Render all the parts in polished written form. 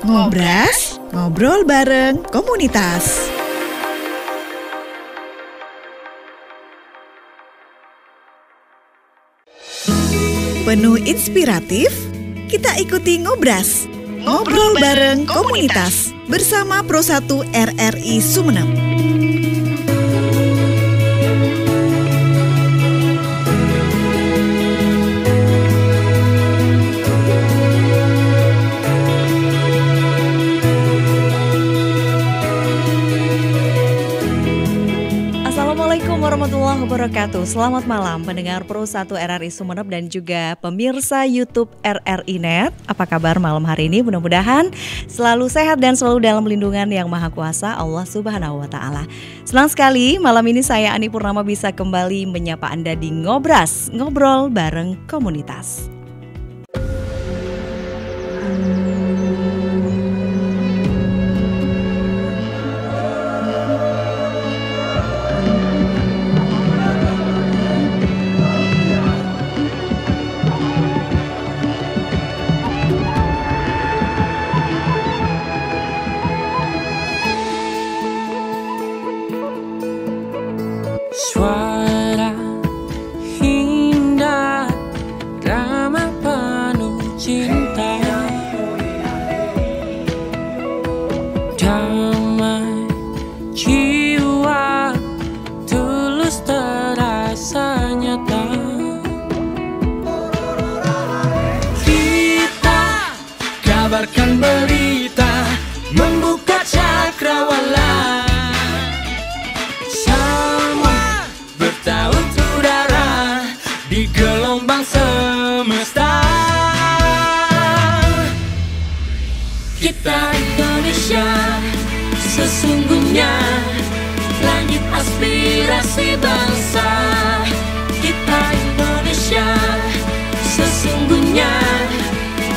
Ngobras, ngobrol bareng komunitas. Penuh inspiratif, kita ikuti Ngobras, ngobrol bareng komunitas bersama Pro 1 RRI Sumeneb. Assalamualaikum warahmatullahi wabarakatuh. Selamat malam pendengar Pro 1 RRI Sumeneb dan juga pemirsa YouTube RRI Net. Apa kabar malam hari ini? Mudah-mudahan selalu sehat dan selalu dalam lindungan yang Maha Kuasa Allah Subhanahu wa taala. Senang sekali malam ini saya Ani Purnama bisa kembali menyapa Anda di Ngobras, ngobrol bareng komunitas. Suara indah, ramah penuh cinta, damai jiwa, tulus terasa nyata. Kita kabarkan berita, membuka cakrawala. Di gelombang semesta, kita Indonesia sesungguhnya langit aspirasi bangsa. Kita Indonesia sesungguhnya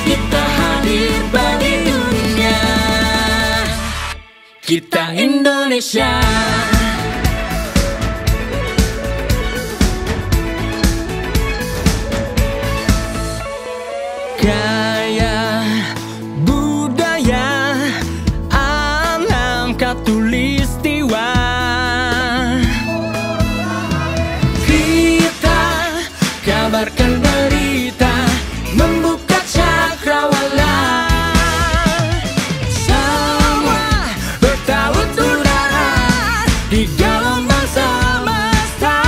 kita hadir bagi dunia. Kita Indonesia. Gaya, budaya, alam khatulistiwa. Kita kabarkan berita, membuka cakrawala. Semua bertaut udara di gelombang semesta.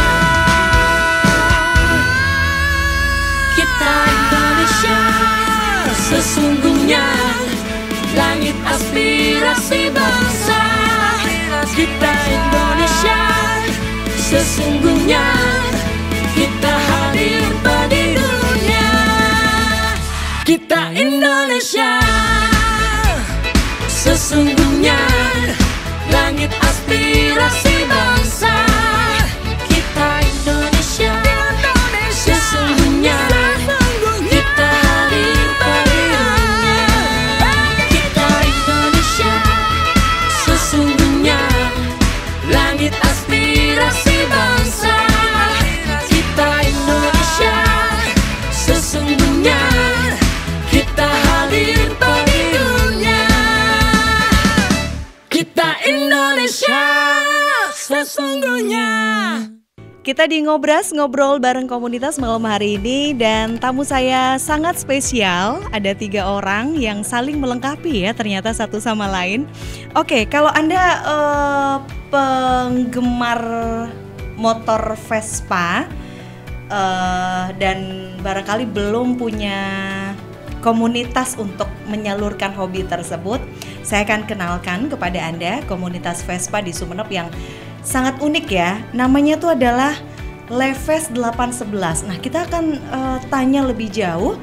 Kita Indonesia sesungguhnya langit aspirasi bangsa. Kita Indonesia sesungguhnya kita hadir bagi dunia. Kita Indonesia sesungguhnya langit aspirasi bangsa. Kita Indonesia sesungguhnya kita hadir bagi dunia. Kita Indonesia sesungguhnya langit aspirasi bangsa. Kita Indonesia sesungguhnya kita hadir bagi dunia. Kita Indonesia sesungguhnya. Kita di Ngobras, ngobrol bareng komunitas malam hari ini. Dan tamu saya sangat spesial. Ada 3 orang yang saling melengkapi ya ternyata satu sama lain. Oke, kalau Anda penggemar motor Vespa dan barangkali belum punya komunitas untuk menyalurkan hobi tersebut, saya akan kenalkan kepada Anda komunitas Vespa di Sumeneb yang sangat unik ya. Namanya tuh adalah Leves 811. Nah, kita akan tanya lebih jauh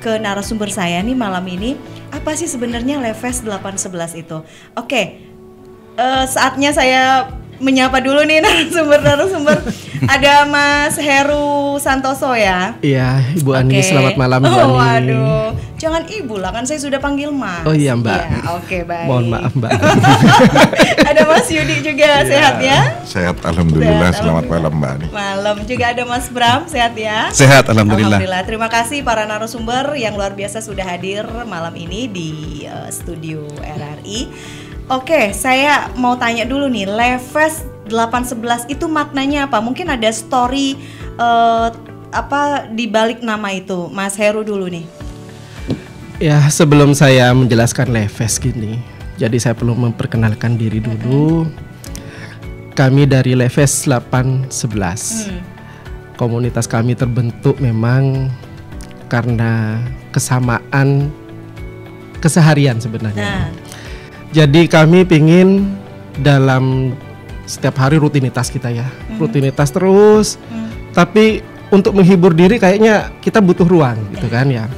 ke narasumber saya nih malam ini, apa sih sebenarnya Leves 811 itu? Oke, saatnya saya menyapa dulu nih narasumber. Ada Mas Heru Santoso ya. Iya, Ibu Ani, selamat malam Ibu Ani. Waduh, Jangan ibu lah, kan saya sudah panggil Mas. Oh iya, Mbak. Ya, oke, baik. Mohon maaf, Mbak. Ada Mas Yudi juga, sehat ya? Sehat, alhamdulillah. Sehat, Selamat alhamdulillah. malam Mbak Ani. Malam juga ada Mas Bram, sehat ya? Sehat, alhamdulillah. Alhamdulillah. Terima kasih para narasumber yang luar biasa sudah hadir malam ini di studio RRI. Oke, saya mau tanya dulu nih, Leves 811 itu maknanya apa? Mungkin ada story apa di balik nama itu, Mas Heru dulu nih. Ya, sebelum saya menjelaskan Leves gini, jadi saya perlu memperkenalkan diri dulu. Kami dari Leves 811. Komunitas kami terbentuk memang karena kesamaan keseharian sebenarnya. Jadi kami pingin dalam setiap hari rutinitas kita ya, rutinitas terus. Tapi untuk menghibur diri kayaknya kita butuh ruang gitu kan ya.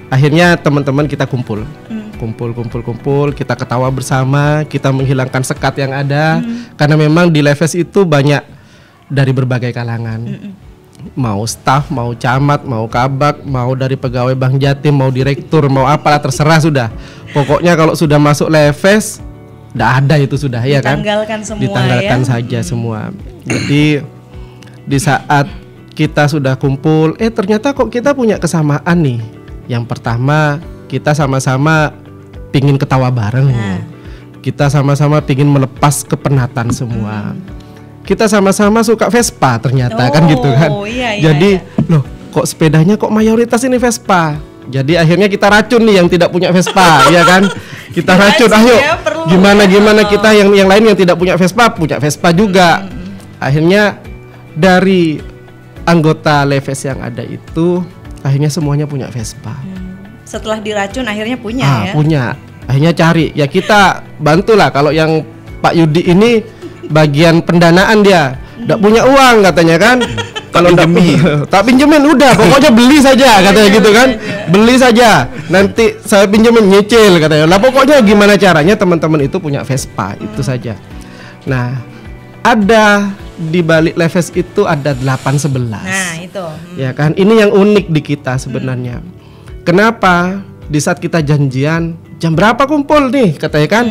Akhirnya teman-teman kita kumpul, kita ketawa bersama, kita menghilangkan sekat yang ada. Karena memang di Leves itu banyak dari berbagai kalangan. Mau staf, mau camat, mau kabak, mau dari pegawai Bank Jatim, mau direktur, mau apalah terserah sudah. Pokoknya kalau sudah masuk Leves, nggak ada itu sudah ya kan? Ditanggalkan semua. Ditanggalkan saja semua. Jadi di saat kita sudah kumpul, ternyata kok kita punya kesamaan nih. Yang pertama, kita sama-sama pingin ketawa bareng. Kita sama-sama pingin melepas kepenatan semua. Kita sama-sama suka Vespa ternyata kan gitu kan. Jadi loh, kok sepedanya kok mayoritas ini Vespa. Jadi akhirnya kita racun nih yang tidak punya Vespa, ya kan? Kita racun, ayo gimana kita yang lain yang tidak punya Vespa juga. Akhirnya dari anggota Leves yang ada itu, akhirnya semuanya punya Vespa. Setelah diracun akhirnya punya ya? Punya. Akhirnya cari. Ya kita bantulah. Kalau yang Pak Yudi ini bagian pendanaan dia, nggak punya uang katanya kan. Kalau tak pinjemin udah, pokoknya beli saja katanya gitu kan. Beli saja. Nanti saya pinjemin nyicil katanya. Lah pokoknya gimana caranya teman-teman itu punya Vespa, itu saja. Nah, ada di balik Leves itu ada 811. Nah, itu. Ya kan? Ini yang unik di kita sebenarnya. Kenapa di saat kita janjian jam berapa kumpul nih katanya kan?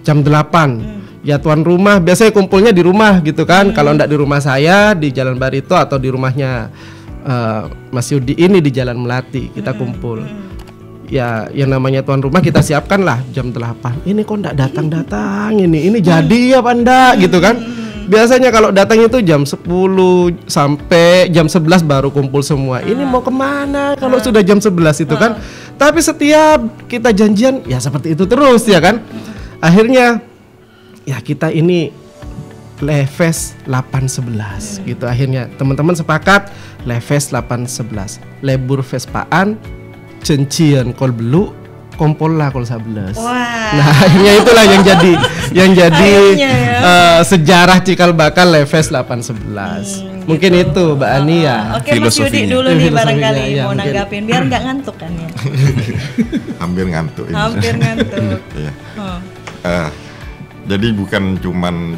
Jam 8. Ya tuan rumah biasanya kumpulnya di rumah gitu kan. Kalau enggak di rumah saya di Jalan Barito atau di rumahnya Mas Yudi ini di Jalan Melati kita kumpul. Ya yang namanya tuan rumah kita siapkan lah jam 8. Ini kok enggak datang-datang ini jadi apa enggak gitu kan. Biasanya kalau datang itu jam 10 sampai jam 11 baru kumpul semua. Ini mau kemana kalau sudah jam 11 itu kan. Tapi setiap kita janjian ya seperti itu terus ya kan. Akhirnya ya kita ini Leves 811 gitu. Akhirnya teman-teman sepakat Leves 811. Lebur Vespaan, cencian kol belu, kompol lah kol 11. Nah akhirnya itulah yang jadi sejarah cikal bakal Leves 811. Mungkin gitu. Itu Mbak Ani ya. Oke Mas Yudi dulu nih barangkali mau nanggapin biar nggak ngantuk kan ya. Hampir ngantuk ini. Hampir ngantuk. Jadi bukan cuman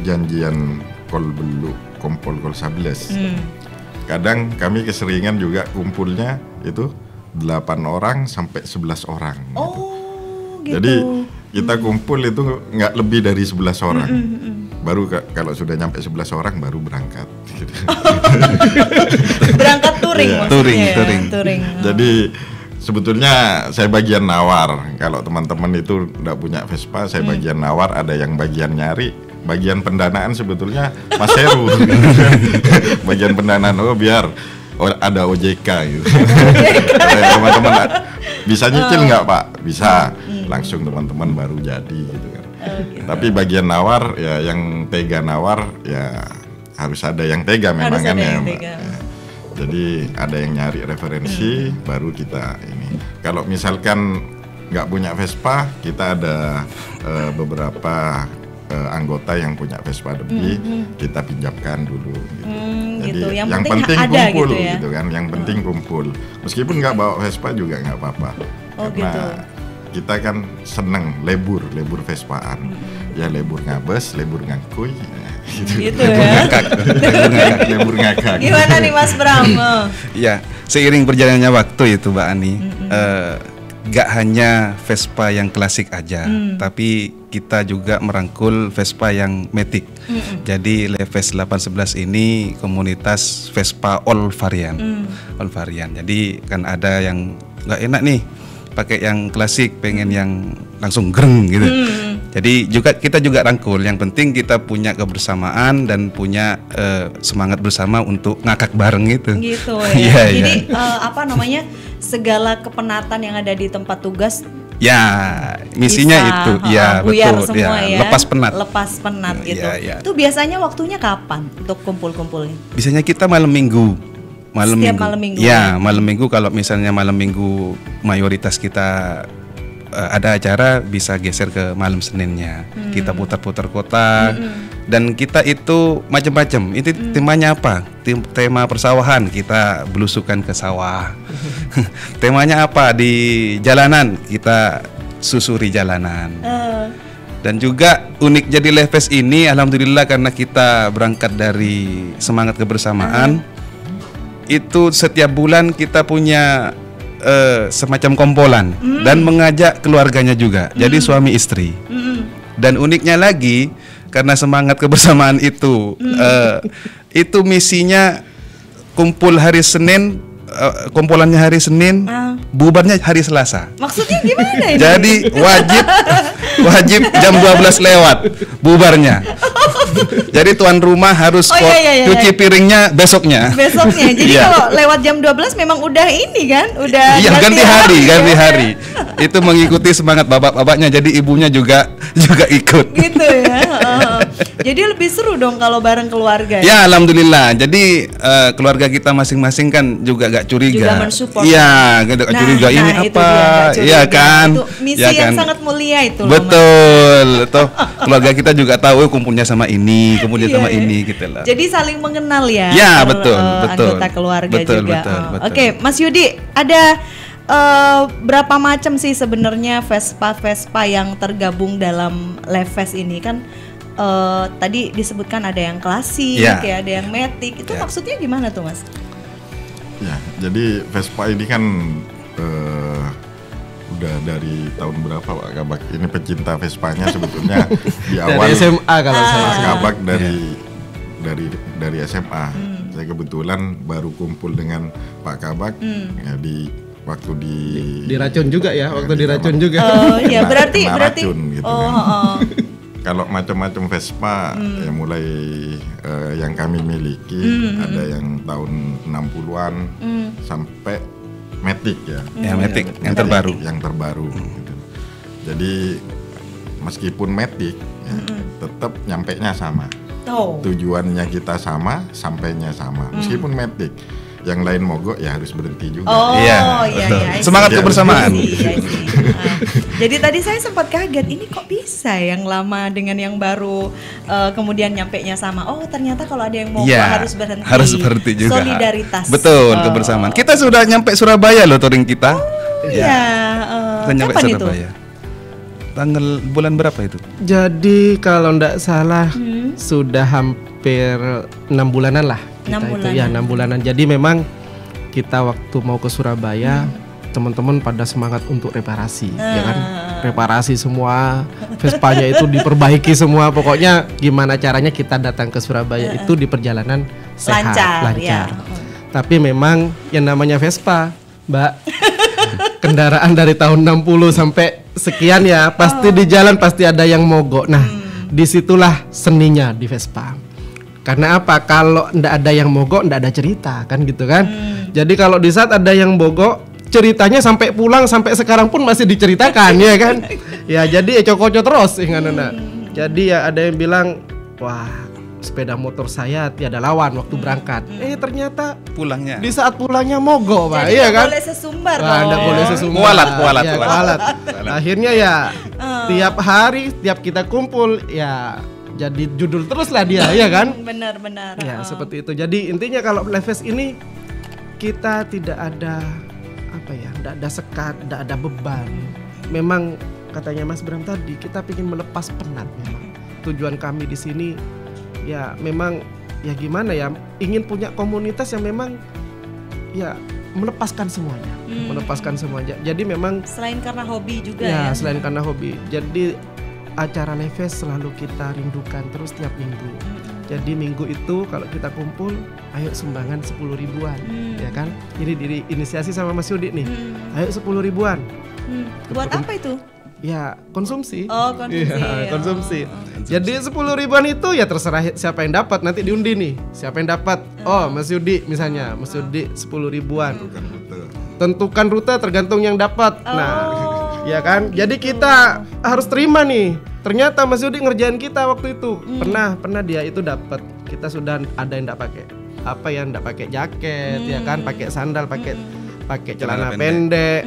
janjian kol belu, kompol kol 11. Kadang kami keseringan juga kumpulnya itu 8 orang sampai 11 orang. Gitu. Jadi kita kumpul itu nggak lebih dari 11 orang. Baru kalau sudah nyampe 11 orang baru berangkat. Berangkat touring maksudnya. Touring. Jadi sebetulnya saya bagian nawar. Kalau teman-teman itu nggak punya Vespa, saya bagian nawar. Ada yang bagian nyari, bagian pendanaan sebetulnya Mas Heru. Bagian pendanaan biar ada OJK gitu. Teman-teman bisa nyicil nggak Pak? Bisa. Langsung teman-teman baru jadi gitu kan. Tapi bagian nawar ya yang tega nawar ya harus ada yang tega memang kan ya Mbak. Jadi ada yang nyari referensi baru kita ini. Kalau misalkan nggak punya Vespa, kita ada beberapa anggota yang punya Vespa lebih, kita pinjamkan dulu. Gitu. Jadi gitu. Yang penting ada kumpul gitu, ya? gitu kan. Yang penting kumpul. Meskipun nggak bawa Vespa juga nggak apa-apa. Karena gitu. kita kan seneng lebur Vespaan. Ya lebur ngabes, lebur ngangkuy. Gitu ya. Lebur ngakak. Gimana nih Mas Bram? Ya, seiring berjalannya waktu itu Mbak Ani, gak hanya Vespa yang klasik aja, tapi kita juga merangkul Vespa yang Matic. Jadi Leves 811 ini komunitas Vespa all varian. All varian. Jadi kan ada yang nggak enak nih pakai yang klasik, pengen yang langsung greng gitu. Jadi kita juga rangkul. Yang penting kita punya kebersamaan dan punya semangat bersama untuk ngakak bareng gitu. Gitu ya. Iya, Jadi apa namanya, segala kepenatan yang ada di tempat tugas ya, misinya bisa, itu ya buyar betul semua ya. ya. Lepas penat. Lepas penat gitu. Iya. Itu biasanya waktunya kapan untuk kumpul-kumpulnya? Biasanya kita malam minggu. Setiap malam minggu. Ya, malam minggu. Kalau misalnya malam minggu mayoritas kita ada acara, bisa geser ke malam Seninnya. Kita putar-putar kota. Dan kita itu macam-macam. Itu temanya apa? Tema persawahan, kita belusukan ke sawah. Temanya apa? Di jalanan, kita susuri jalanan. Dan juga unik jadi Leves ini, alhamdulillah karena kita berangkat dari semangat kebersamaan. Itu setiap bulan kita punya semacam kompolan dan mengajak keluarganya juga. Jadi suami istri. Dan uniknya lagi, karena semangat kebersamaan itu misinya kumpul hari Senin, kumpulannya hari Senin, bubarnya hari Selasa. Maksudnya gimana ini? Jadi wajib jam 12 lewat bubarnya. Jadi tuan rumah harus cuci piringnya besoknya. Besoknya. Jadi Iya. kalau lewat jam 12 memang udah ini kan, udah Iya, ganti hari. Itu mengikuti semangat bapak-bapaknya, jadi ibunya juga ikut. gitu ya. Jadi lebih seru dong kalau bareng keluarga. Ya, alhamdulillah. Jadi keluarga kita masing-masing kan juga gak curiga. Juga mensupport. Iya, gak curiga ini itu apa? dia, gak curiga. Iya kan? Itu misi Ya yang kan? sangat mulia itu loh, Betul. Toh keluarga kita juga tahu kumpulnya sama ini, kumpulnya Iya, sama iya. ini gitu loh. Jadi saling mengenal ya. Ya, betul. Anggota keluarga Betul, juga. betul. Oke, Mas Yudi, ada berapa macam sih sebenarnya Vespa yang tergabung dalam Leves ini kan? Tadi disebutkan ada yang klasik, Ya. ya, ada yang Matic. Itu maksudnya gimana tuh, Mas? Ya, jadi Vespa ini kan udah dari tahun berapa Pak Kabak? Ini pecinta Vespanya sebetulnya di awal Dari SMA kalau saya. Mas Kabak dari SMA. Saya kebetulan baru kumpul dengan Pak Kabak ya, waktu Di racun juga ya, waktu di racun juga. Oh iya, berarti racun gitu kan. oh. Kalau macam-macam Vespa ya mulai yang kami miliki ada yang tahun 60-an sampai Matic ya. Ya, Matic yang terbaru. Yang terbaru gitu. Jadi meskipun Matic ya, tetap nyampainya sama. Oh. Tujuannya kita sama, sampainya sama. Meskipun Matic, yang lain mogok ya harus berhenti juga. Oh Iya, iya, betul. iya, I see. Semangat Iya, kebersamaan. I see, I see. Jadi tadi saya sempat kaget, ini kok bisa yang lama dengan yang baru kemudian nyampainya sama. Oh ternyata kalau ada yang mogok Iya, harus berhenti. harus berhenti juga. Solidaritas. Betul, kebersamaan. Kita sudah nyampe Surabaya loh touring kita. Iya. Kita nyampe Kapan itu? Surabaya. Tanggal bulan berapa itu? Jadi kalau ndak salah sudah hampir 6 bulanan lah. 6 bulanan. Ya 6 bulanan. Jadi memang kita waktu mau ke Surabaya teman-teman pada semangat untuk reparasi, ya kan? Reparasi semua, Vespanya itu diperbaiki semua. Pokoknya gimana caranya kita datang ke Surabaya itu di perjalanan sehat, Lancar, ya. Tapi memang yang namanya Vespa, Mbak, kendaraan dari tahun 60 sampai sekian ya, pasti di jalan pasti ada yang mogok. Nah, disitulah seninya di Vespa. Karena apa? Kalau ndak ada yang mogok, ndak ada cerita, kan gitu kan? Jadi kalau di saat ada yang mogok, ceritanya sampai pulang sampai sekarang pun masih diceritakan, ya kan? Ya jadi cocok terus, Jadi ya ada yang bilang, wah sepeda motor saya tiada lawan waktu berangkat. Ternyata Pulangnya. di saat pulangnya mogok, Pak. Jadi Iya nggak kan? boleh sesumbar Wah, nggak dong. boleh sesumbar. Kualat. Ya, kualat. Akhirnya ya tiap hari, tiap kita kumpul ya jadi judul terus lah dia, ya kan? Benar-benar. Ya seperti itu. Jadi intinya kalau Leves ini kita tidak ada apa ya, tidak ada sekat, tidak ada beban. Memang katanya Mas Bram tadi kita ingin melepas penat. Memang tujuan kami di sini ya memang ya gimana ya, ingin punya komunitas yang memang ya melepaskan semuanya, melepaskan semuanya. Jadi memang Selain karena hobi juga ya, ya. selain karena hobi. Jadi acara Leves selalu kita rindukan terus tiap minggu. Jadi minggu itu kalau kita kumpul, ayo sumbangan 10 ribuan, ya kan? Ini diinisiasi sama Mas Yudi nih. Ayo 10 ribuan. Buat apa itu? Ya konsumsi. Oh, konsumsi. Iya, konsumsi. Jadi 10 ribuan itu ya terserah siapa yang dapat, nanti diundi nih. Siapa yang dapat? Oh, Mas Yudi misalnya, Mas Yudi 10 ribuan. Bukan betul. Tentukan rute tergantung yang dapat. Nah, ya kan? Jadi kita harus terima nih. Ternyata Mas Yudi ngerjain kita waktu itu. Pernah dia itu dapat. Kita sudah ada yang enggak pakai. Apa yang enggak pakai jaket, ya kan? Pakai sandal, pakai celana pendek.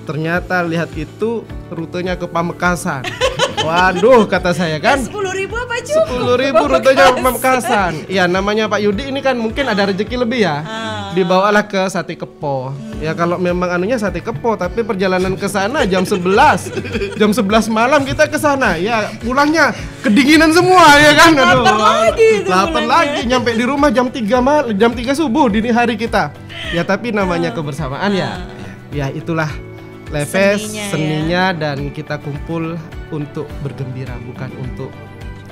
Ternyata lihat itu rutenya ke Pamekasan. Waduh, kata saya kan. 10 ribu apa cukup? 10 ribu rutenya ke Pamekasan. Ya namanya Pak Yudi ini kan mungkin ada rezeki lebih ya. Dibawalah ke Sate Kepo. Ya kalau memang anunya Sate Kepo, tapi perjalanan ke sana jam 11. Jam 11 malam kita ke sana. Ya pulangnya kedinginan semua ya kan. Aduh. Lapar lagi nyampe di rumah jam 3 subuh dini hari kita. Ya tapi namanya kebersamaan ya. Ya itulah Leves seninya dan kita kumpul untuk bergembira, bukan untuk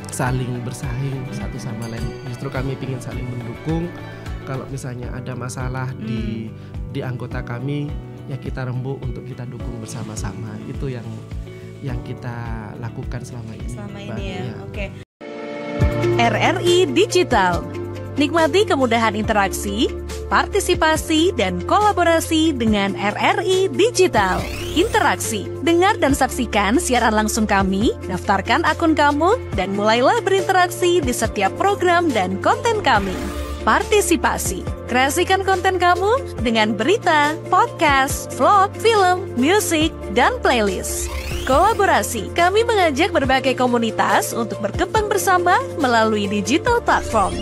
saling bersaing satu sama lain. Justru kami ingin saling mendukung. Kalau misalnya ada masalah di anggota kami, ya kita rembuk untuk kita dukung bersama-sama. Itu yang kita lakukan selama ini. Selama ini ya. Oke. RRI Digital. Nikmati kemudahan interaksi, partisipasi, dan kolaborasi dengan RRI Digital. Interaksi, dengar dan saksikan siaran langsung kami, daftarkan akun kamu, dan mulailah berinteraksi di setiap program dan konten kami. Partisipasi, kreasikan konten kamu dengan berita, podcast, vlog, film, musik, dan playlist. Kolaborasi, kami mengajak berbagai komunitas untuk berkembang bersama melalui digital platform.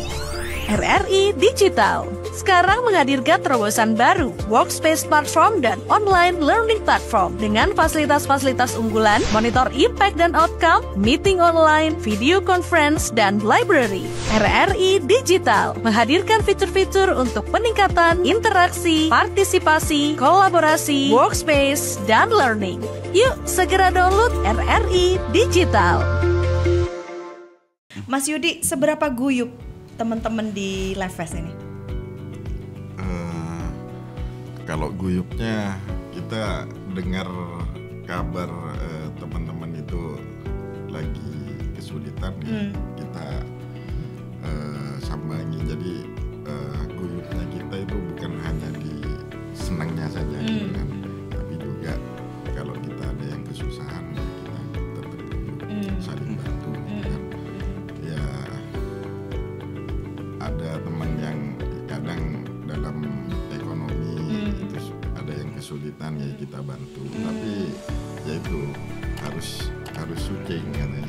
RRI Digital sekarang menghadirkan terobosan baru, workspace platform dan online learning platform dengan fasilitas-fasilitas unggulan, monitor impact dan outcome, meeting online, video conference, dan library. RRI Digital menghadirkan fitur-fitur untuk peningkatan interaksi, partisipasi, kolaborasi, workspace, dan learning. Yuk segera download RRI Digital. Mas Yudi, seberapa guyup teman-teman di Leves ini? Kalau guyupnya kita dengar kabar teman-teman itu lagi kesulitan ya, kita sambangi. Jadi guyupnya kita itu bukan hanya di senangnya saja gitu kan, tapi juga kalau kita ada yang kesusahan ya kita tetap guyup, saling bantu kan. Ya ada teman yang kadang dalam ekonomi terus ada yang kesulitan ya kita bantu, tapi ya itu harus syuting katanya.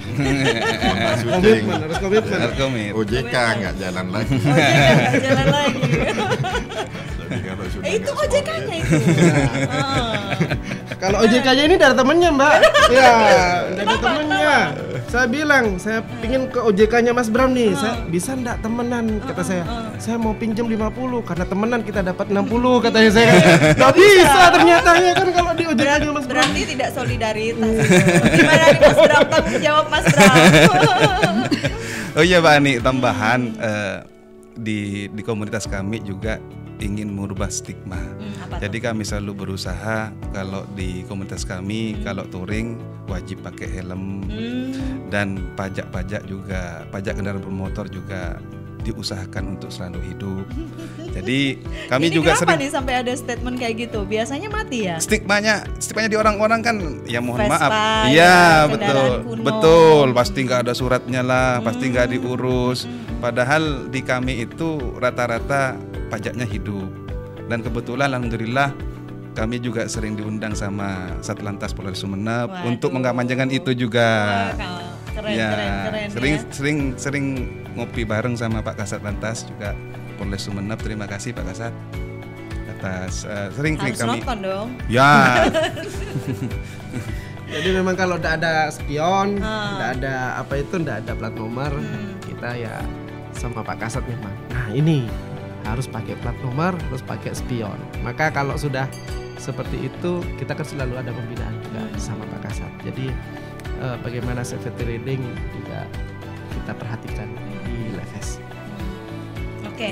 Harus komitmen. OJK nggak jalan lagi. Jalan lagi. Jadi kalau sudah Itu nggak OJK-nya sport, itu. Kalau OJK-nya ini dari temennya Mbak. Ya, dari temennya. Saya bilang, saya pingin ke OJK-nya Mas Bram nih. Saya bisa enggak temenan? Kata saya. Saya mau pinjam 50 karena temenan kita dapat 60 katanya saya. Enggak bisa ternyata ya kan kalau di OJK-nya Mas Bram. Berarti tidak solidaritas. Gimana nih Mas Bram? Tanggung jawab Mas Bram. Oh iya Pak Ani, tambahan di komunitas kami juga ingin merubah stigma. Apa Jadi kami selalu berusaha kalau di komunitas kami kalau touring wajib pakai helm dan pajak juga, pajak kendaraan bermotor juga diusahakan untuk selalu hidup. Jadi kami Ini juga kenapa sering nih sampai ada statement kayak gitu? Biasanya mati ya? stigmanya di orang-orang kan ya mohon Vespa, maaf. ya, Iya, kendaraan betul. kuno. Betul, pasti nggak ada suratnya lah, pasti nggak diurus. Padahal di kami itu rata-rata pajaknya hidup. Dan kebetulan alhamdulillah kami juga sering diundang sama Satlantas Polres Sumeneb Waduh. untuk mengamanjakan itu juga. Wah, keren, Ya, keren sering ngopi bareng sama Pak Kasat Lantas juga Polres Sumeneb. Terima kasih Pak Kasat atas sering Harus kami. nonton dong. Ya, Jadi memang kalau tidak ada spion, tidak ada apa itu, tidak ada plat nomor, kita ya sama Pak Kasat memang. Nah ini harus pakai plat nomor, harus pakai spion. Maka kalau sudah seperti itu, kita kan selalu ada pembinaan juga sama Pak Kasat. Jadi bagaimana safety riding juga kita perhatikan di Leves. Oke.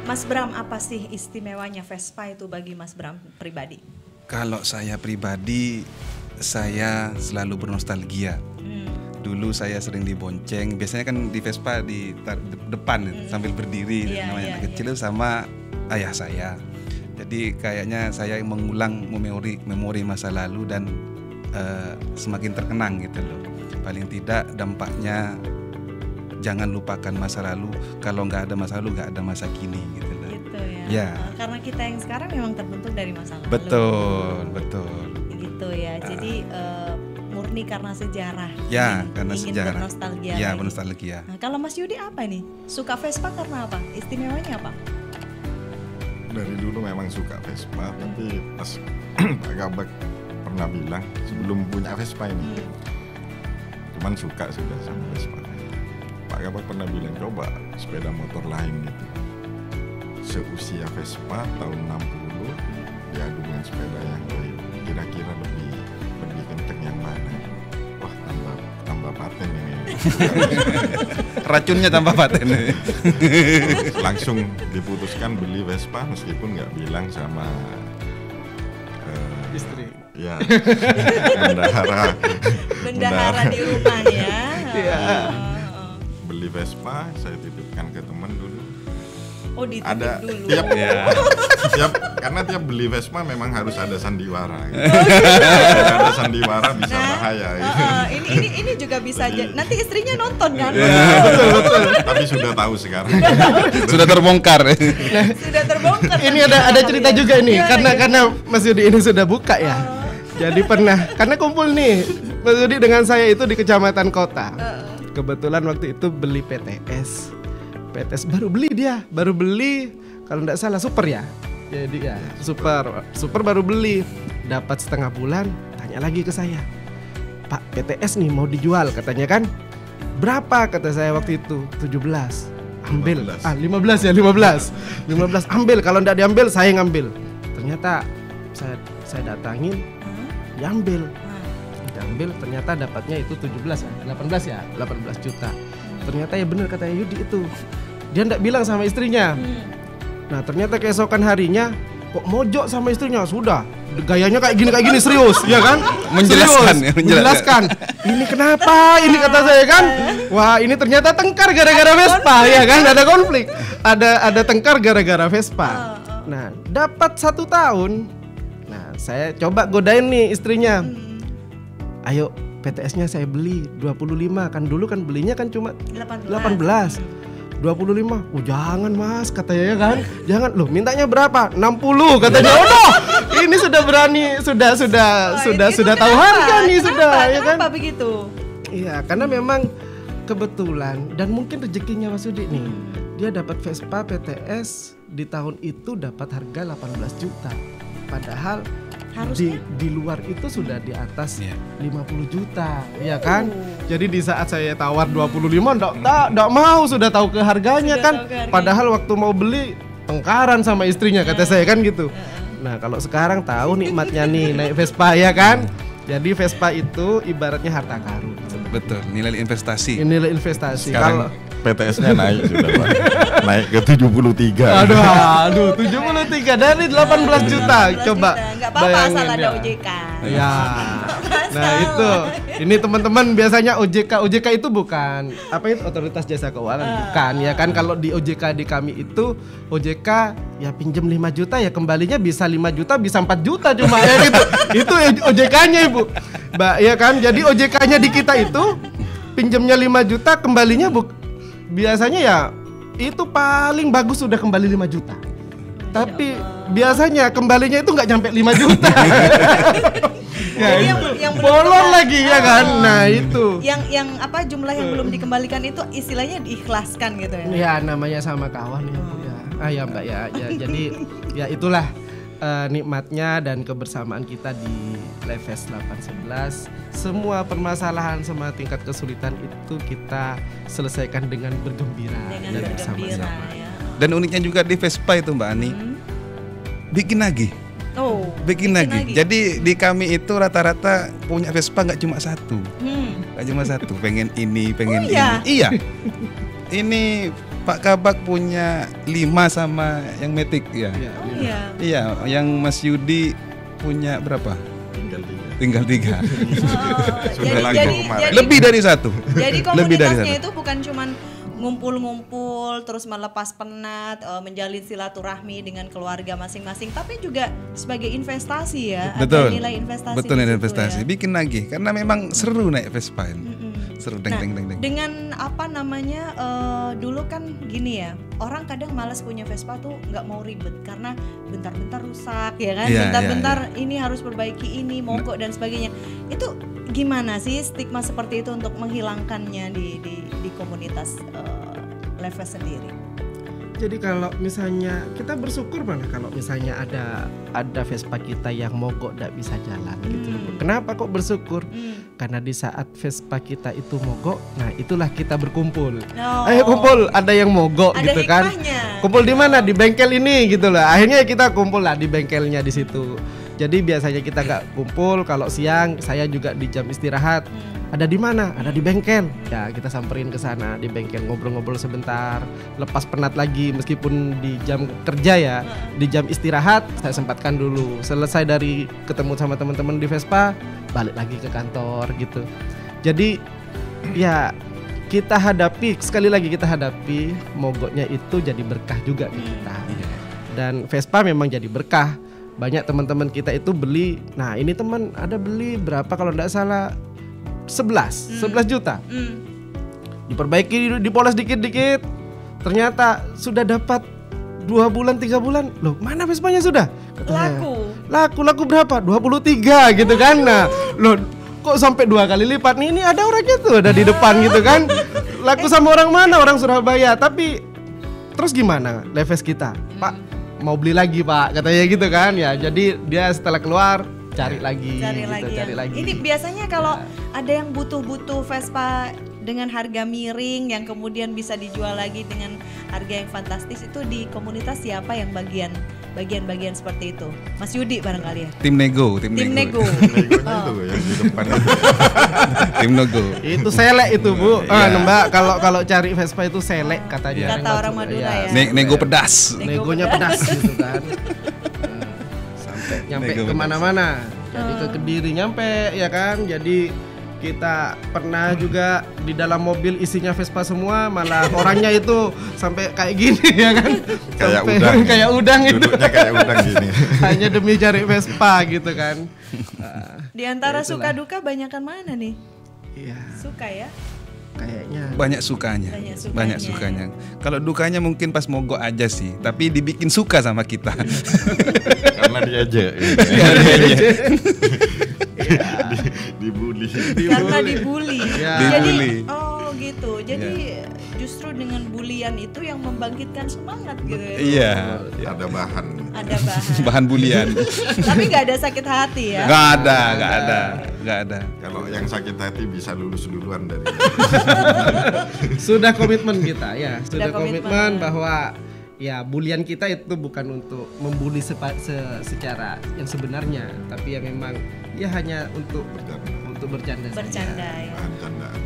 Mas Bram, apa sih istimewanya Vespa itu bagi Mas Bram pribadi? Kalau saya pribadi, saya selalu bernostalgia. Dulu saya sering dibonceng, biasanya kan di Vespa di depan sambil berdiri, namanya anak kecil sama ayah saya. Jadi kayaknya saya mengulang memori masa lalu dan semakin terkenang gitu loh. Paling tidak dampaknya jangan lupakan masa lalu. Kalau nggak ada masa lalu, nggak ada masa kini gitu loh. Gitu Ya. ya. Karena kita yang sekarang memang terbentuk dari masa lalu. Betul. Gitu ya. Jadi murni karena sejarah. Ya, karena ingin sejarah. bernostalgia. Ya, lagi. bernostalgia. Nah, kalau Mas Yudi apa nih? Suka Vespa karena apa? Istimewanya apa? Dari dulu memang suka Vespa, tapi pas Pak Gabak pernah bilang sebelum punya Vespa ini, cuman suka sudah sama Vespa. Pak Gabak pernah bilang coba sepeda motor lain gitu, seusia Vespa tahun 60 diadu dengan sepeda yang lain, kira-kira lebih kenceng yang mana? Wah, tambah paten ini. Racunnya tambah paten. Langsung diputuskan beli Vespa meskipun nggak bilang sama Istri. ya bendahara di rumah ya. Beli Vespa, saya titipkan ke teman dulu. Oh, dititip Ada dulu. tiap karena tiap beli Vespa memang harus ada sandiwara. Gitu. Tidak ada sandiwara bisa bahaya. Gitu. Ini juga bisa nanti istrinya nonton kan? Betul. Tapi sudah tahu sekarang. Sudah terbongkar. Sudah terbongkar. Ini ada cerita juga ini, karena Mas Yudi ini sudah buka ya. Jadi pernah, karena kumpul nih Mas Yudi dengan saya itu di kecamatan kota. Kebetulan waktu itu beli PTS baru beli kalau nggak salah super ya. Jadi ya super baru beli, dapat setengah bulan, tanya lagi ke saya, Pak, PTS nih mau dijual katanya kan. Berapa kata saya waktu itu? 17. Ambil. 15 ya, 15 ambil, kalau nggak diambil saya ngambil. Ternyata saya datangin, diambil. Ternyata dapatnya itu 18 juta. Ternyata ya benar kata Yudi itu. Dia enggak bilang sama istrinya. Nah, ternyata keesokan harinya kok mojok sama istrinya, sudah gayanya kayak gini serius, ya kan? Menjelaskan. Ini kenapa? Ini kata saya kan. Wah, ini ternyata tengkar gara-gara Vespa, ya kan? Ada konflik. Ada tengkar gara-gara Vespa. Nah, dapat 1 tahun. Nah, saya coba godain nih istrinya. Ayo PTS-nya saya beli 25, kan dulu kan belinya kan cuma 18. 25. Oh, jangan Mas, katanya ya kan. Jangan loh, mintanya berapa? 60 katanya. Oh, ini sudah berani, sudah tahu harga nih sudah, ya kan? Kenapa begitu? Iya, karena memang kebetulan dan mungkin rezekinya Mas Yudi nih. Dia dapat Vespa PTS di tahun itu dapat harga 18 juta. Padahal di luar itu sudah di atas 50 juta, ya kan? Jadi di saat saya tawar 25 enggak mau, sudah tahu ke harganya kan. Padahal waktu mau beli tengkaran sama istrinya kata saya kan gitu. Nah, kalau sekarang tahu nikmatnya nih naik Vespa, ya kan? Jadi Vespa itu ibaratnya harta karun. Betul, nilai investasi. Sekarang PTS-nya naik sudah Pak. Naik ke 73. Aduh, 73 dari 18 juta. Coba enggak apa-apa asal ada OJK. Ya. Nah, itu. Ini teman-teman biasanya OJK itu bukan apa itu Otoritas Jasa Keuangan, bukan ya kan. Kalau di OJK di kami itu OJK ya pinjam 5 juta ya kembalinya bisa 5 juta bisa 4 juta cuma ya gitu. Itu OJK-nya Ibu. Mbak, ya kan? Jadi OJK-nya di kita itu pinjamnya 5 juta kembalinya biasanya ya itu paling bagus sudah kembali 5 juta. Tapi biasanya kembalinya itu nggak nyampe 5 juta. yang bolong lagi ya kan. Nah, itu. Yang apa jumlah yang belum dikembalikan itu istilahnya diikhlaskan gitu ya. Ya, namanya sama kawan ya, Bu ya. Ya Mbak ya. Jadi ya itulah nikmatnya dan kebersamaan kita di Leves 811. Semua permasalahan, semua tingkat kesulitan itu kita selesaikan dengan bergembira dan bersama-sama. Ya. Dan uniknya juga di Vespa itu Mbak Ani, bikin lagi. Oh, Bikin lagi. Jadi di kami itu rata-rata punya Vespa nggak cuma satu. Nggak cuma satu, pengen ini, pengen ini. ya? Iya. Ini Pak Kabak punya 5 sama yang Matic ya. Oh iya. Iya, yang Mas Yudi punya berapa? Tinggal 3. Sudah laku kemarin. Lebih dari 1. Jadi Lebih dari komunitasnya 1. itu bukan cuman ngumpul-ngumpul terus melepas penat, menjalin silaturahmi dengan keluarga masing-masing, tapi juga sebagai investasi ya. Betul. Ada nilai investasi. Betul, di nilai situ investasi. ya. Bikin lagi karena memang seru naik Vespa ini. Seru deng Nah, deng deng deng. dengan apa namanya, dulu kan gini ya, orang kadang malas punya Vespa tuh nggak mau ribet karena bentar-bentar rusak ya kan, Iya, bentar-bentar ini harus perbaiki ini, mogok dan sebagainya. Itu gimana sih stigma seperti itu untuk menghilangkannya di komunitas Leves sendiri? Jadi kalau misalnya kita bersyukur mana kalau misalnya ada Vespa kita yang mogok tidak bisa jalan gitu. Kenapa kok bersyukur? Karena di saat Vespa kita itu mogok, nah itulah kita berkumpul. Oh. Ayo kumpul, ada yang mogok Ada gitu kan. hikmahnya. Kumpul di mana? Di bengkel ini gitu lah. Akhirnya kita kumpul lah di bengkelnya di situ. Jadi biasanya kita nggak kumpul kalau siang, saya juga di jam istirahat. Ada di mana? Ada di bengkel. Ya kita samperin ke sana di bengkel, ngobrol-ngobrol sebentar, lepas penat lagi meskipun di jam kerja ya. Di jam istirahat saya sempatkan dulu. Selesai dari ketemu sama teman-teman di Vespa, balik lagi ke kantor gitu. Jadi ya kita hadapi, sekali lagi kita hadapi mogoknya itu jadi berkah juga di kita. Dan Vespa memang jadi berkah. Banyak teman-teman kita itu beli. Nah ini teman ada beli berapa kalau tidak salah 11 juta. Diperbaiki, dipoles dikit-dikit. Ternyata sudah dapat 2 bulan 3 bulan. Loh mana Vespanya sudah? Katanya, laku berapa? 23 gitu kan. Nah loh kok sampai 2 kali lipat nih? Ini ada orangnya tuh ada di depan gitu kan. Laku sama orang mana? Orang Surabaya. Tapi terus gimana Leves kita? Pak mau beli lagi Pak katanya gitu kan ya. Jadi dia setelah keluar cari lagi. Ini biasanya kalau ada yang butuh Vespa dengan harga miring yang kemudian bisa dijual lagi dengan harga yang fantastis, itu di komunitas siapa yang bagian seperti itu? Mas Yudi barangkali ya? Tim nego. Negonya itu yang di depan itu. Tim nego. Itu selek itu Bu. Mbak kalau cari Vespa itu selek katanya. Kata orang Madura ya. Nego pedas. Negonya pedas gitu kan. Sampai nyampe kemana-mana. Jadi ke Kediri nyampe ya kan. Jadi kita pernah juga di dalam mobil isinya Vespa semua, malah orangnya itu sampai kayak gini ya kan. Kayak udang itu. Duduknya kayak udang gini. Hanya demi cari Vespa gitu kan. Di antara suka duka banyakan mana nih? Iya. Suka ya? Kayaknya Banyak sukanya. Kalau dukanya mungkin pas mogok aja sih, tapi dibikin suka sama kita. Karena dia aja. Dibully. Karena dibully. Ya. Jadi oh gitu. Jadi justru dengan bulian itu yang membangkitkan semangat gitu ya. Iya. Ada bahan. Bahan bulian. Tapi nggak ada sakit hati ya. Nggak ada. Kalau yang sakit hati bisa lulus duluan dari. Sudah komitmen kita ya. Sudah komitmen bahwa ya bulian kita itu bukan untuk membuli secara yang sebenarnya, tapi ya memang ya hanya untuk bercanda ya. Bahan candaan.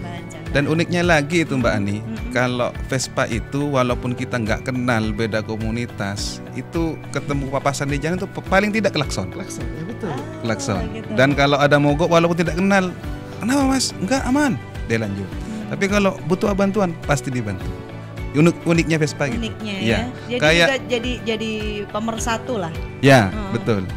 Dan uniknya lagi itu Mbak Ani, kalau Vespa itu walaupun kita nggak kenal beda komunitas, itu ketemu papasan di jalan itu paling tidak klakson. Ya betul. Klakson. Gitu. Dan kalau ada mogok walaupun tidak kenal, kenapa Mas? Enggak, aman. Dia lanjut. Tapi kalau butuh bantuan pasti dibantu. Uniknya Vespa gitu. Uniknya ya. Jadi Kayak juga jadi pemersatu lah. ya, betul.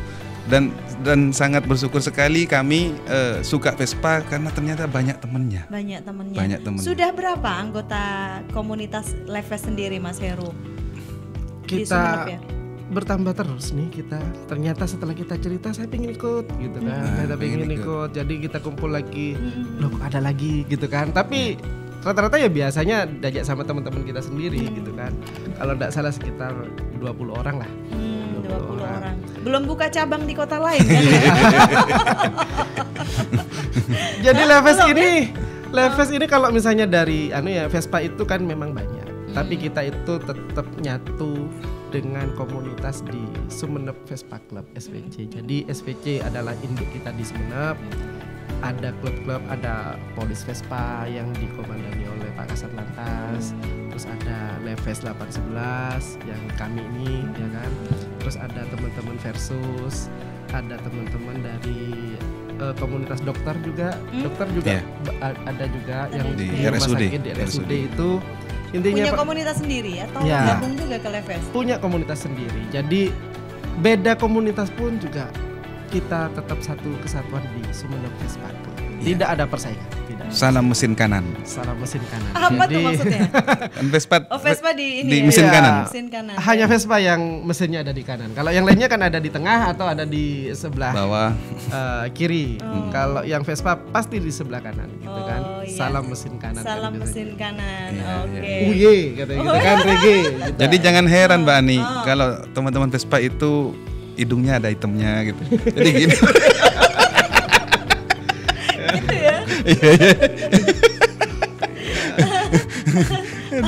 Dan sangat bersyukur sekali kami suka Vespa karena ternyata banyak temennya. Banyak temennya. Sudah berapa anggota komunitas Leves sendiri Mas Heru? Di Kita Sumeneb ya? bertambah terus nih kita. Ternyata setelah kita cerita saya pengen ikut gitu kan. Saya pengen ikut. Jadi kita kumpul lagi. Loh kok ada lagi gitu kan. Tapi rata-rata ya biasanya diajak sama teman-teman kita sendiri gitu kan. Kalau enggak salah sekitar 20 orang lah. 20 orang. Belum buka cabang di kota lain kan? Jadi Leves ini kalau misalnya dari Vespa itu kan memang banyak. Tapi kita itu tetap nyatu dengan komunitas di Sumenep Vespa Club SVC. Jadi SVC adalah induk kita di Sumenep. Ada klub-klub, ada Polis Vespa yang dikomandani oleh Pak Kasat Lantas. Terus ada Leves 811 yang kami ini, ya kan. Terus ada teman-teman Versus, ada teman-teman dari komunitas dokter juga. Dokter juga ada juga yang Di rumah RSUD. sakit, di RSUD itu intinya Punya komunitas sendiri atau Ya. gabung juga ke Leves? punya komunitas sendiri. Jadi beda komunitas pun juga kita tetap satu kesatuan di Sumenep Vespa Club. Tidak ada persaingan, tidak. Salam mesin kanan. Salah mesin kanan. Apa tuh maksudnya? Kan Vespa, Vespa di ini di ya? mesin Iya. kanan. Mesin kanan. Hanya Vespa yang mesinnya ada di kanan. Kalau yang lainnya kan ada di tengah atau ada di sebelah Bawah. kiri. Kalau yang Vespa pasti di sebelah kanan, gitu kan. Oh, iya. Salam mesin kanan. Salam kan mesin kanan. Iya, Oke. Uye katanya gitu kan, reggae. Gitu. Jadi jangan heran Mbak Ani kalau teman-teman Vespa itu hidungnya ada hitamnya gitu. Jadi gini. Gitu ya.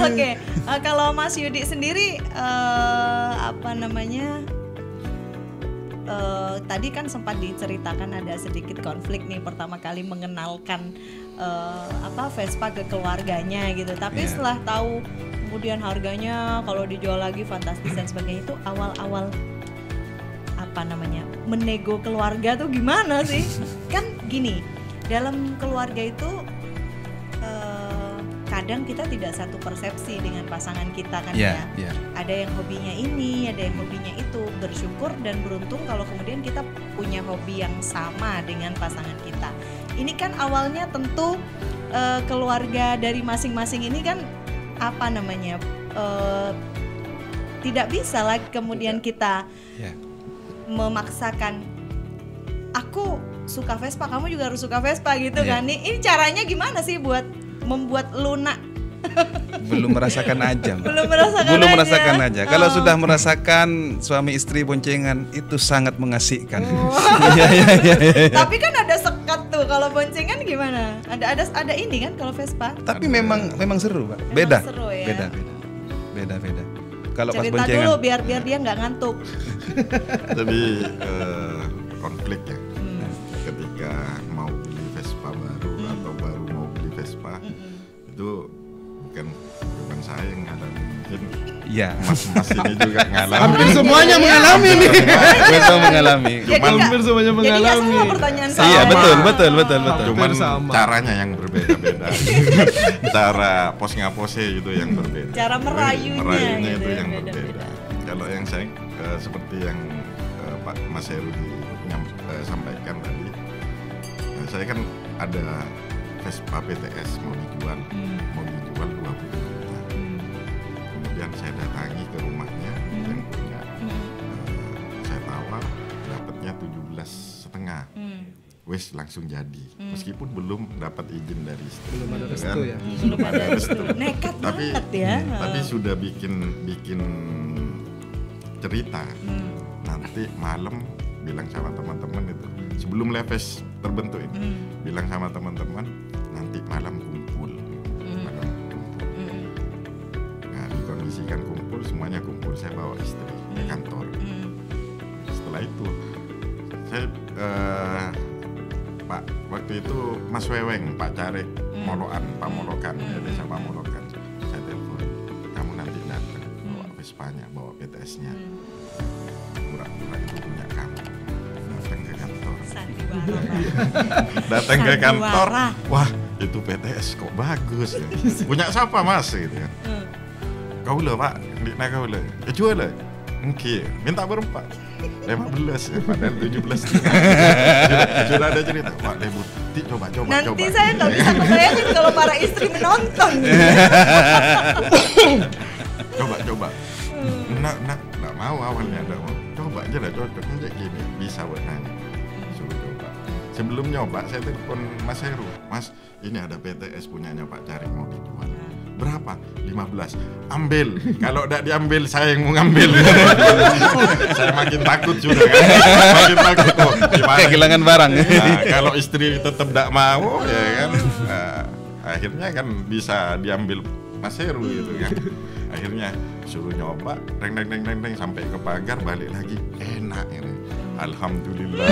Oke, kalau Mas Yudi sendiri apa namanya? Tadi kan sempat diceritakan ada sedikit konflik nih pertama kali mengenalkan Vespa ke keluarganya gitu. Tapi Iya. setelah tahu kemudian harganya kalau dijual lagi fantastis dan sebagainya, itu awal-awal apa namanya menego keluarga tuh gimana sih? Kan gini, dalam keluarga itu kadang kita tidak satu persepsi dengan pasangan kita kan Iya, ya. iya. Ada yang hobinya ini, ada yang hobinya itu. Bersyukur dan beruntung kalau kemudian kita punya hobi yang sama dengan pasangan kita. Ini kan awalnya tentu keluarga dari masing-masing ini kan apa namanya tidak bisa lah kemudian kita Ya. memaksakan aku suka Vespa, kamu juga harus suka Vespa gitu Iya. kan. Ini caranya gimana sih buat membuat lunak? Belum merasakan aja, Mbak. Belum merasakan Belum aja. merasakan aja. Kalau Oh. sudah merasakan suami istri boncengan itu sangat mengasihkan. Oh. Iya, iya, iya, iya. Tapi kan ada sekat tuh, kalau boncengan gimana? Ada ini kan kalau Vespa? Tapi memang seru, Pak. Beda. seru ya. Beda. Kalau pas Cerita boncengan. dulu biar dia nggak ngantuk. Jadi konflik ya. Ketika mau beli Vespa baru atau baru mau beli Vespa itu bukan saya yang ngalamin, mungkin Iya. mas-mas ini juga ngalamin. Hampir semuanya mengalami nih. Betul mengalami. Cuman- Hampir semuanya Jadi nggak mengalami. sama pertanyaan saya. Iya, betul. Cuman Hampir sama. caranya yang berbeda-beda. Cara pos ngapose itu yang berbeda. Cara merayunya gitu itu ya, yang beda-beda. berbeda. Kalau yang saya seperti yang Pak Mas Heru sampaikan tadi, saya kan ada Vespa PTS mau dijual 20 juta. Kemudian saya datangi ke rumahnya yang punya, saya tawar, dapatnya 17,5. Wes langsung jadi, meskipun belum dapat izin dari istri. Belum ada gitu restu ya. Belum ada restu. Nekat Tapi banget ya. tapi sudah bikin cerita. Nanti malam bilang sama teman-teman itu sebelum Leves terbentuk ini, bilang sama teman-teman nanti malam kumpul. Nah, dikondisikan kumpul, semuanya kumpul. Saya bawa istri ke kantor. Setelah itu saya Pak, waktu itu Mas Weweng, Pak Carek, Molokan, Pak Molokan, desa Pak Molokan. Saya telepon, kamu nanti datang bawa Vespanya, bawa PTS-nya. Pura-pura itu punya kamu. Datang ke kantor. Sandiwara. Datang ke kantor, Sandiwara. wah itu PTS kok bagus ya. Punya siapa Mas gitu kan? Kau lah Pak, kau lah. Jual lah. Oke, minta berapa? 15 ya, padahal 17. Sudah ada cerita. Pak Lebuti coba. Nanti saya nggak bisa kebayangin kalau para istri menonton. Coba. Nggak mau awalnya, nggak mau. Coba aja lah, cocok aja gini, bisa buat nanya. Suruh coba. Sebelum nyoba, saya telepon Mas Heru. Mas, ini ada PTS punyanya Pak Carek mau dijual. Berapa? 15. Ambil. Kalau tidak diambil, saya yang mau ngambil. Saya makin takut sudah kan. Makin takut. Oh, gimana? Kehilangan barang. Nah, kalau istri tetap tidak mau, ya kan. Akhirnya kan bisa diambil Mas Heru gitu kan. Akhirnya suruh nyoba, reng sampai ke pagar, balik lagi, enak ini. Alhamdulillah.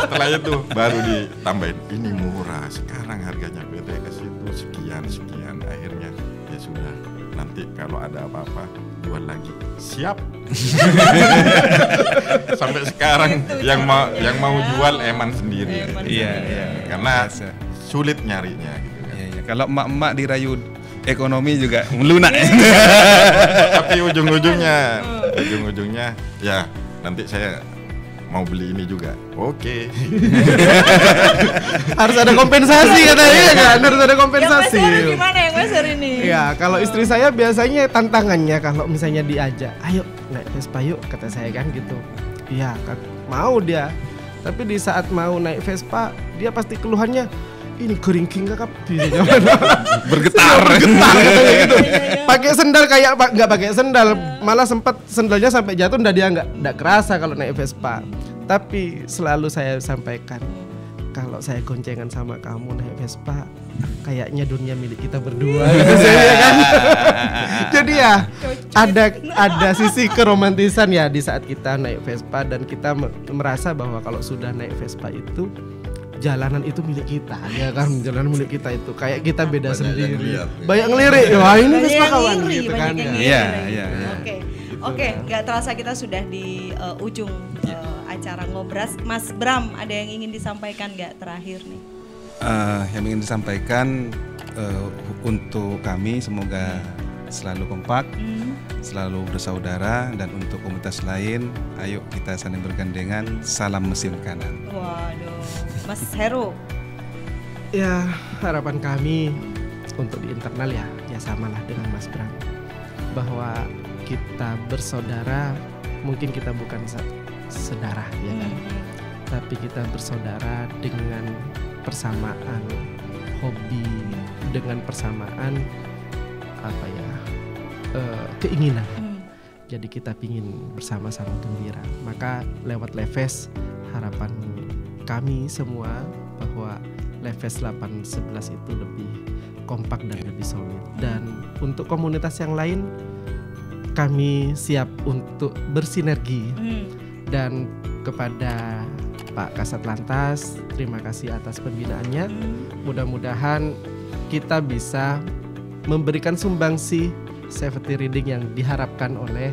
Setelah itu baru ditambahin, ini murah. Sekarang harganya PTS itu sekian. Akhirnya ya sudah. Nanti kalau ada apa-apa jual lagi. Siap. Sampai sekarang yang mau jual Eman sendiri. Iya. Karena sulit nyarinya gitu kan. Iya. Kalau emak-emak dirayu ekonomi juga melunak. Tapi ujung-ujungnya ya nanti saya mau beli ini juga. Oke. Harus ada kompensasi katanya kan, harus ada kompensasi. Yang Mas gimana yang Mas ini? Ya, kalau istri saya biasanya tantangannya kalau misalnya diajak, ayo naik Vespa yuk, kata saya kan gitu. Iya, kan mau dia. Tapi di saat mau naik Vespa, dia pasti keluhannya ini keringking kakak bergetar katanya gitu. Pakai sendal kayak nggak pakai sendal, malah sempat sendalnya sampai jatuh, dia nggak kerasa kalau naik Vespa. Tapi selalu saya sampaikan, kalau saya goncengan sama kamu naik Vespa, kayaknya dunia milik kita berdua gitu saya kan. Jadi ya ada sisi keromantisan ya di saat kita naik Vespa, dan kita merasa bahwa kalau sudah naik Vespa itu jalanan itu milik kita, ya kan, jalanan milik kita itu kayak kita beda Banyak sendiri. yang lihat, ya. Banyak ngelirik, wah ini Banyak Vespa yang kawan ngiri, gitu banyak kan. yang Ya. ngiri. Iya. Oke, nggak terasa kita sudah di ujung acara Ngobras. Mas Bram, ada yang ingin disampaikan nggak terakhir nih? Yang ingin disampaikan untuk kami semoga selalu kompak, selalu bersaudara, dan untuk komunitas lain, ayo kita saling bergandengan. Salam mesin kanan. Waduh, Mas Heru. Ya, harapan kami untuk di internal ya samalah dengan Mas Bram, bahwa kita bersaudara. Mungkin kita bukan sedarah ya kan, tapi kita bersaudara dengan persamaan hobi, dengan persamaan keinginan. Jadi kita pingin bersama-sama gembira. Maka lewat Leves, harapan kami semua bahwa Leves 811 itu lebih kompak dan lebih solid. Dan untuk komunitas yang lain, kami siap untuk bersinergi. Dan kepada Pak Kasat Lantas, terima kasih atas pembinaannya. Mudah-mudahan kita bisa memberikan sumbangsi safety reading yang diharapkan oleh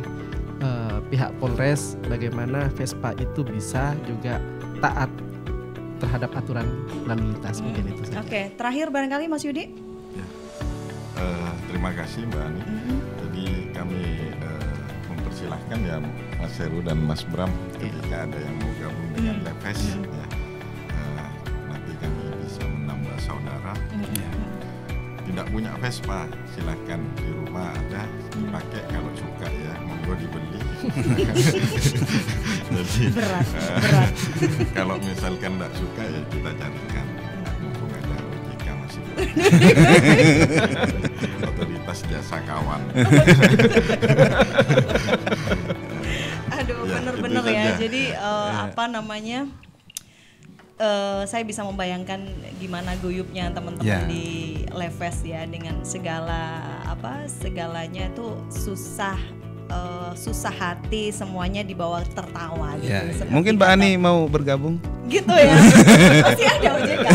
pihak Polres, bagaimana Vespa itu bisa juga taat terhadap aturan lalu lintas. Mungkin itu saja. Oke, terakhir barangkali Mas Yudi. Ya. Terima kasih Mbak Ani. Jadi kami mempersilahkan ya Mas Heru dan Mas Bram, ketika ada yang mau gabung dengan Leves ya, nanti kami bisa menambah saudara. Tidak punya Vespa, silahkan di rumah ada, dipakai kalau suka ya, monggo dibeli. Jadi Berat. kalau misalkan tidak suka ya kita carikan, mumpung ada OJK masih otoritas jasa kawan. Aduh, Ya, bener-bener itu ya. saja. Jadi saya bisa membayangkan gimana guyupnya teman-teman Ya. di Leves ya, dengan segalanya itu susah hati, semuanya dibawa tertawa gitu. Ya, Seperti mungkin Mbak kata- Ani mau bergabung. gitu ya. Masih ada OJK.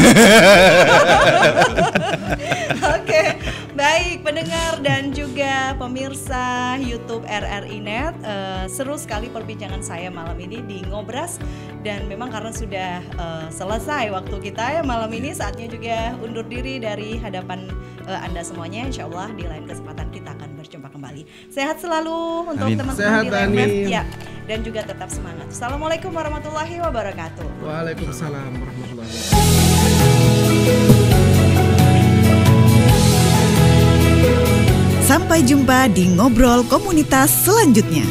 Oke, baik pendengar dan juga pemirsa YouTube RRI Net, seru sekali perbincangan saya malam ini di Ngobras, dan memang karena sudah selesai waktu kita ya malam ini, saatnya juga undur diri dari hadapan Anda semuanya. Insya Allah di lain kesempatan kita akan berjumpa kembali. Sehat selalu untuk Amin. teman-teman Sehat, di Leves amin. ya, dan juga tetap semangat. Assalamualaikum warahmatullahi wabarakatuh. Waalaikumsalam warahmatullahi wabarakatuh. Sampai jumpa di ngobrol komunitas selanjutnya.